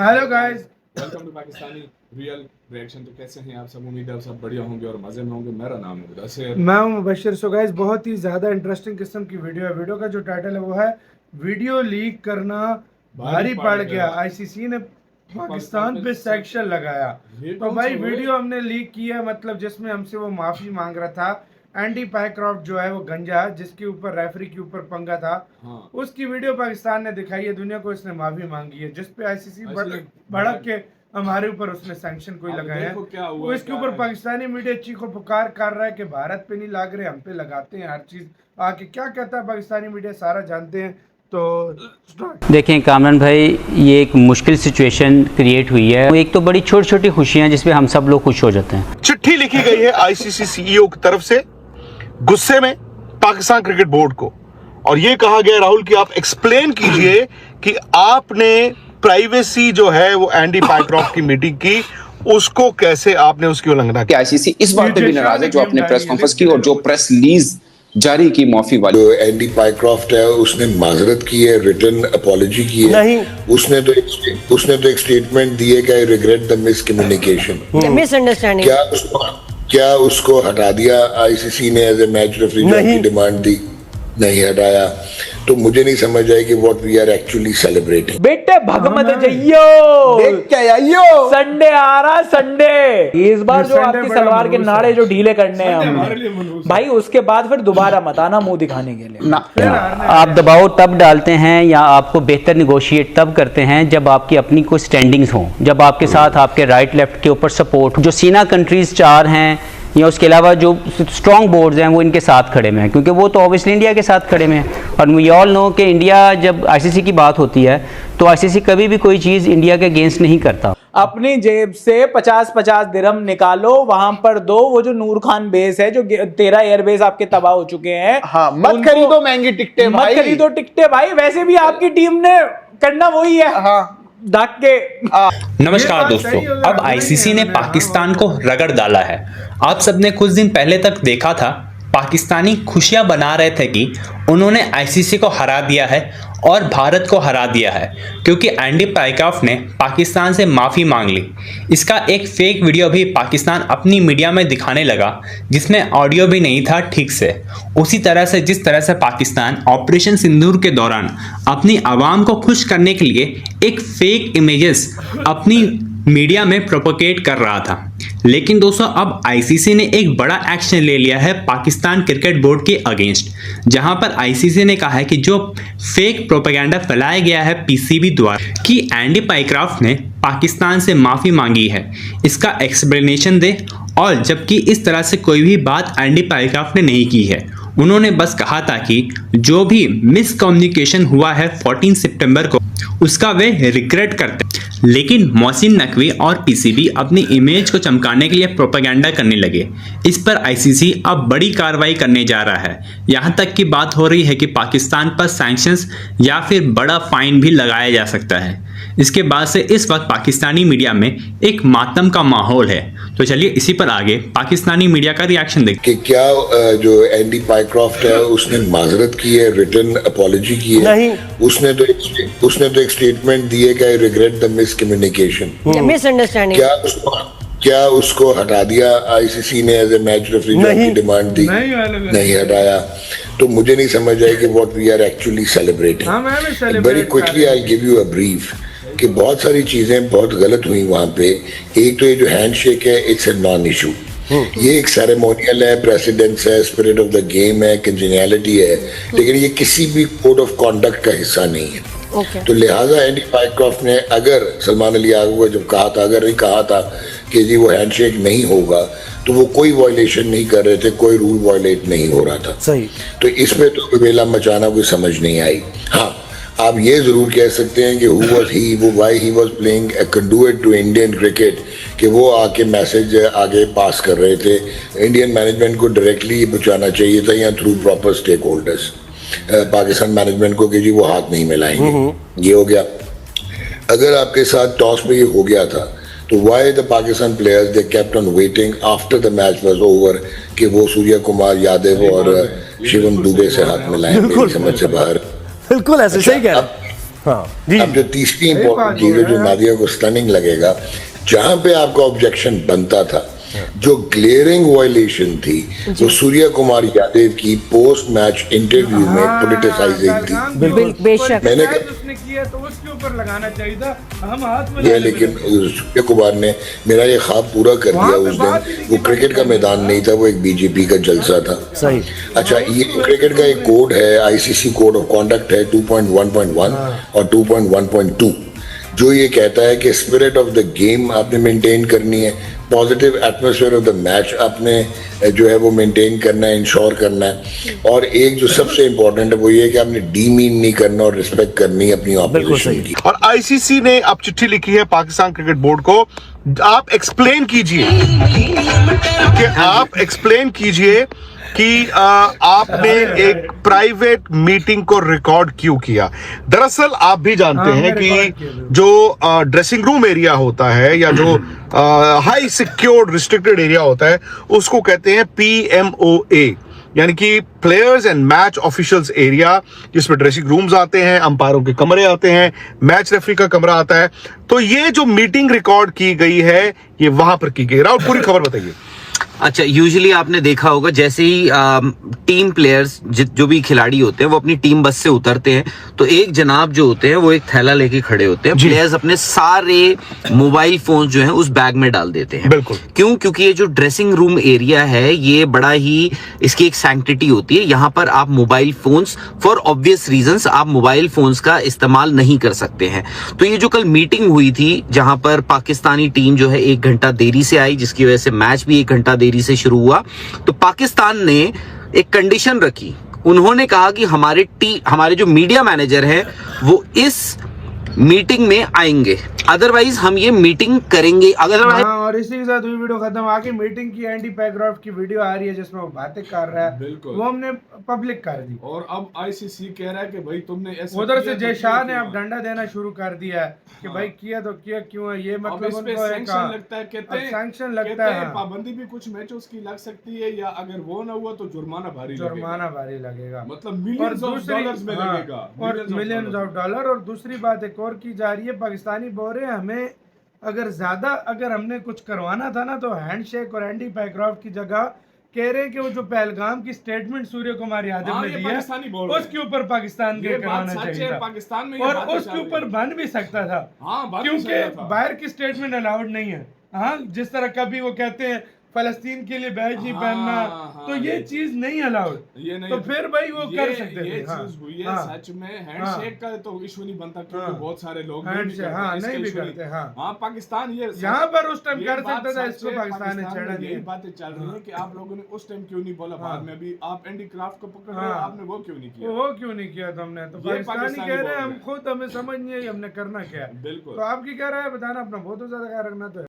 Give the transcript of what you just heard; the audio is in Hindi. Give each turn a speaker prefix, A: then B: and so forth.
A: Hello guys,
B: welcome to Pakistani real reaction. तो कैसे हैं आप सब? उम्मीद है आप सब बढ़िया होंगे और मजे में होंगे। मेरा नाम है मुदस्सिर,
A: मैं हूं मुबशिर। सो गाइस, बहुत ही ज़्यादा इंटरेस्टिंग किस्म की वीडियो है। वीडियो का जो टाइटल है वो है वीडियो लीक करना भारी पड़ गया, आईसीसी ने पाकिस्तान पे सैंक्शन लगाया। तो भाई वीडियो हमने लीक की है, मतलब जिसमें हमसे वो माफ़ी मांग रहा था। एंडी पाइक्रॉफ्ट जो है वो गंजा, जिसके ऊपर रेफरी के ऊपर पंगा था, उसकी वीडियो पाकिस्तान ने दिखाई है दुनिया को, इसने माफी मांगी है, जिस पे आईसीसी भड़क के हमारे ऊपर उसने सैंक्शन कोई लगाए हैं। वो इसके ऊपर पाकिस्तानी मीडिया चीखो पुकार कर रहा है कि भारत पे नहीं लाग रहे, हम पे लगाते हैं हर चीज। आके क्या कहता है पाकिस्तानी मीडिया सारा जानते हैं। तो
C: देखें कामरान भाई, ये एक मुश्किल सिचुएशन क्रिएट हुई है। एक तो बड़ी छोटी छोटी खुशियां जिसपे हम सब लोग खुश हो जाते हैं।
D: चिट्ठी लिखी गई है आईसीसी सीईओ की तरफ से गुस्से में पाकिस्तान क्रिकेट बोर्ड को, और ये कहा गया राहुल कि आप एक्सप्लेन कीजिए कि आपने प्राइवेसी जो है वो एंडी पाइक्रॉफ्ट की मीटिंग की, उसको कैसे आपने उसकी उल्लंघना की।
E: आईसीसी इस बात पे भी नाराज है जो आपने प्रेस कॉन्फ्रेंस की और जो प्रेस रिलीज जारी की माफी वाली।
F: जो एंडी पाइक्रॉफ्ट है उसने माजरत की है, रिटर्न अपॉलॉजी की है। नहीं, उसने तो एक स्टेटमेंट दी है कि I regret the miscommunication, misunderstanding. क्या उसको हटा दिया आईसीसी ने एज ए मैच रेफरी जो की डिमांड दी? नहीं हटाया। तो मुझे नहीं समझ आया कि what we are actually celebrating.
G: बेटे भगमत जइयो, देख के आइयो, संडे आ रहा, संडे। इस बार जो आपकी सलवार के नाड़े जो ढीले करने हैं हम भाई, उसके बाद फिर दोबारा मत आना मुंह दिखाने के लिए ना।
C: आप दबाव तब डालते हैं या आपको बेहतर निगोशिएट तब करते हैं जब आपकी अपनी कोई स्टैंडिंग्स हो, जब आपके साथ आपके राइट लेफ्ट के ऊपर सपोर्ट, जो सीना कंट्रीज 4 हैं या उसके अलावा जो स्ट्रॉन्ग बोर्ड्स हैं वो इनके साथ खड़े में हैं, क्योंकि वो तो ऑब्वियसली इंडिया के साथ खड़े में हैं। और वी ऑल नो कि इंडिया, जब आईसीसी की बात होती है तो आईसीसी कभी भी कोई चीज़ इंडिया के अगेंस्ट नहीं करता।
G: अपनी जेब से 50-50 दिरहम निकालो, वहां पर दो। वो जो नूर खान बेस है, जो 13 एयरबेस आपके तबाह हो चुके हैं,
D: हाँ, मत खरीदो महंगी टिकटें,
G: मत खरीदो टिकटें भाई। वैसे भी आपकी टीम ने करना वही है, हाँ,
H: नमस्कार दोस्तों, अब आईसीसी ने पाकिस्तान को रगड़ डाला है। आप सबने कुछ दिन पहले तक देखा था पाकिस्तानी खुशियां बना रहे थे कि उन्होंने आईसीसी को हरा दिया है और भारत को हरा दिया है, क्योंकि एंडी पाइक्रॉफ्ट ने पाकिस्तान से माफ़ी मांग ली। इसका एक फेक वीडियो भी पाकिस्तान अपनी मीडिया में दिखाने लगा, जिसमें ऑडियो भी नहीं था ठीक से। उसी तरह से जिस तरह से पाकिस्तान ऑपरेशन सिंदूर के दौरान अपनी आवाम को खुश करने के लिए एक फेक इमेजेस अपनी मीडिया में प्रोपोगेट कर रहा था। लेकिन दोस्तों, अब आईसीसी ने एक बड़ा एक्शन ले लिया है पाकिस्तान क्रिकेट बोर्ड के अगेंस्ट, जहां पर आईसीसी ने कहा है कि जो फेक प्रोपेगेंडा फैलाया गया है पीसीबी द्वारा कि एंडी पाइक्रॉफ्ट ने पाकिस्तान से माफ़ी मांगी है, इसका एक्सप्लेनेशन दे। और जबकि इस तरह से कोई भी बात एंडी पाइक्रॉफ्ट ने नहीं की है, उन्होंने बस कहा था कि जो भी मिसकम्युनिकेशन हुआ है 14 सितंबर को, उसका वे रिग्रेट करते। लेकिन मोहसिन नकवी और पीसीबी अपनी इमेज को चमकाने के लिए प्रोपेगेंडा करने लगे। इस पर आईसीसी अब बड़ी कार्रवाई करने जा रहा है। यहाँ तक की बात हो रही है कि पाकिस्तान पर सैंक्शंस या फिर बड़ा फाइन भी लगाया जा सकता है। इसके बाद से इस वक्त पाकिस्तानी मीडिया में एक मातम का माहौल है। तो चलिए इसी पर आगे पाकिस्तानी मीडिया का रिएक्शन देखते हैं।
F: कि क्या जो एंडी पाइक्रॉफ्ट है उसने माजरत की है, रिटर्न अपॉलॉजी की है? नहीं, उसने तो एक स्टेटमेंट दी है कि I regret the miscommunication, misunderstanding. क्या उसको हटा दिया आईसीसी ने एज ए मैच रेफरी जो की डिमांड दी? नहीं हटाया। तो मुझे नहीं समझ आया कि what we are actually celebrating. Very quickly I give you a brief कि बहुत सारी चीजें बहुत गलत हुई वहां पे। एक तो ये जो हैंडशेक है, इट्स ए नॉन इशू। ये एक सेरेमोनियल है, प्रेसिडेंस है, स्पिरिट ऑफ द गेम है, कंजेनियलिटी है, लेकिन ये किसी भी कोड ऑफ कॉन्डक्ट का हिस्सा नहीं है। तो लिहाजा एंडी पाइक्रॉफ्ट ने, अगर सलमान अली आगू जब कहा था, अगर नहीं कहा था कि जी वो हैंडशेक नहीं होगा, तो वो कोई वायलेशन नहीं कर रहे थे, कोई रूल वायलेट नहीं हो रहा था। सही। तो इसमें तो वेला मचाना कोई समझ नहीं आई। हाँ, आप ये जरूर कह सकते हैं कि हु वाज ही, वो why he was playing a conduit to Indian cricket, कि वो आके मैसेज आगे पास कर रहे थे। इंडियन मैनेजमेंट को डायरेक्टली पहुंचाना चाहिए था या through proper stakeholders Pakistan management को, कि जी वो हाथ नहीं मिलाएंगे। ये हो गया। अगर आपके साथ टॉस में ये हो गया था, तो why the Pakistan players they kept on waiting after the match was over कि वो सूर्य कुमार यादव और शिवम दुबे से हाथ मिलाएं? मेरी समझ से बाहर।
I: बिल्कुल ऐसे सही कह रहे हैं।
F: अब जो तीसरी इंपॉर्टेंट चीज है, जो नादिया को स्टनिंग लगेगा, जहां पे आपका ऑब्जेक्शन बनता था, जो ग्लेयरिंग वायलेशन थी, वो सूर्य कुमार यादव की पोस्ट मैच इंटरव्यू में पॉलिटिसाइजिंग थी।
A: बेशक
F: मैंने
A: उसने किया तो उसके ऊपर लगाना चाहिए था, हम हाथ में
F: लेकिन सूर्य कुमार ने मेरा ये ख्वाब पूरा कर दिया उस दिन। वो क्रिकेट का मैदान नहीं था, वो एक बीजेपी का जलसा था। सही। अच्छा, ये क्रिकेट का एक कोड है, आईसीसी कोड ऑफ कॉन्डक्ट है 2.1.1 और 2.1.2, जो ये कहता है कि स्पिरिट ऑफ द गेम आपने मेंटेन करनी है, positive atmosphere of the match आपने जो है वो मेंटेन करना है, इंश्योर करना है, और एक जो सबसे इंपॉर्टेंट है वो ये कि आपने डीमीन नहीं करना और रिस्पेक्ट करनी है अपनी ऑपोजिशन की।
D: और आईसीसी ने अब चिट्ठी लिखी है पाकिस्तान क्रिकेट बोर्ड को, आप एक्सप्लेन कीजिए कि आपने एक प्राइवेट मीटिंग को रिकॉर्ड क्यों किया। दरअसल आप भी जानते हैं कि जो ड्रेसिंग रूम एरिया होता है या जो हाई सिक्योर्ड रिस्ट्रिक्टेड एरिया होता है, उसको कहते हैं PMOA, यानी कि players and match officials area, जिसमें ड्रेसिंग रूम्स आते हैं, अंपायरों के कमरे आते हैं, मैच रेफरी का कमरा आता है। तो ये जो मीटिंग रिकॉर्ड की गई है, ये वहां पर की गई। राहुल, पूरी खबर बताइए।
I: अच्छा, यूजुअली आपने देखा होगा जैसे ही टीम प्लेयर्स जो भी खिलाड़ी होते हैं वो अपनी टीम बस से उतरते हैं तो एक जनाब जो होते हैं वो एक थैला लेके खड़े होते हैं। प्लेयर्स अपने सारे मोबाइल फोन जो हैं उस बैग में डाल देते हैं।
D: बिल्कुल।
I: क्यों? क्योंकि ये जो ड्रेसिंग रूम एरिया है ये बड़ा ही, इसकी एक सैंक्टिटी होती है। यहाँ पर आप mobile phones, for obvious reasons, आप मोबाइल फोन्स का इस्तेमाल नहीं कर सकते हैं। तो ये जो कल मीटिंग हुई थी जहां पर पाकिस्तानी टीम जो है 1 घंटा देरी से आई, जिसकी वजह से मैच भी 1 घंटा देरी से शुरू हुआ, तो पाकिस्तान ने एक कंडीशन रखी। उन्होंने कहा कि हमारे जो मीडिया मैनेजर हैं वो इस मीटिंग में आएंगे, अदरवाइज हम ये मीटिंग करेंगे। अदरवाइज
A: और इसी के साथ हुई वीडियो खत्म। आगे मीटिंग की एंडी पैक्रॉफ्ट की वीडियो आ रही है जिसमें वो बातें कर रहा है,
B: बिल्कुल,
A: वो हमने पब्लिक कर दी।
B: और अब आईसीसी कह रहा है कि भाई तुमने ऐसा
A: उधर से
B: किया
A: जय
B: तो
A: शाह
B: क्यों
A: ने
B: किया?
A: अब डंडा देना शुरू कर दिया है कि भाई किया तो किया क्यों है, ये
B: अब
A: मतलब
B: इस पे
A: उनको
B: सैंक्शन लगता है, कहते हैं
A: सैंक्शन
B: कहते
A: लगता है।
B: हैं पाबंदी भी कुछ मैचों की लग सकती है, या अगर वो ना हुआ तो जुर्माना भारी लगेगा, मतलब मिलियंस ऑफ डॉलर्स में लगेगा,
A: और मिलियंस ऑफ डॉलर। और दूसरी बात एक और की जा रही है, पाकिस्तानी बोल रहे हैं हमें अगर हमने कुछ करवाना था ना तो हैंडशेक और एंडी पैक्रॉफ्ट की जगह कह रहे हैं कि वो जो पहलगाम की स्टेटमेंट सूर्य कुमार यादव ने दी है उसके ऊपर पाकिस्तान के करवाना चाहिए था,
B: पाकिस्तान में,
A: और उसके ऊपर बन भी सकता था। क्योंकि बाहर की स्टेटमेंट अलाउड नहीं है। हाँ, जिस तरह कभी वो कहते हैं फलस्तीन के लिए बैज नहीं पहनना, तो ये चीज नहीं अलाउड, तो फिर भाई वो कर सकते थे।
B: चीज हुई है सच में। हैंडशेक का तो इशू नहीं बनता क्योंकि बहुत सारे लोग
A: नहीं भी करते।
B: हाँ, पाकिस्तान ये
A: यहाँ पर उस टाइम कर सकता था, इसको पाकिस्तान ने छेड़ा नहीं।
B: यही बातें चल रही है कि आप लोगों ने उस टाइम क्यों नहीं बोला, बाद में भी आप एंडी क्राफ्ट को पकड़ रहे हो, आपने वो क्यों नहीं किया? तो हमने तो पाकिस्तानी कह रहे हैं, हम खुद हमें समझ नहीं आई हमने करना क्या है। बिल्कुल।
A: तो आपकी क्या राय है बताना, अपना बहुत ज्यादा ख्याल रखना। तो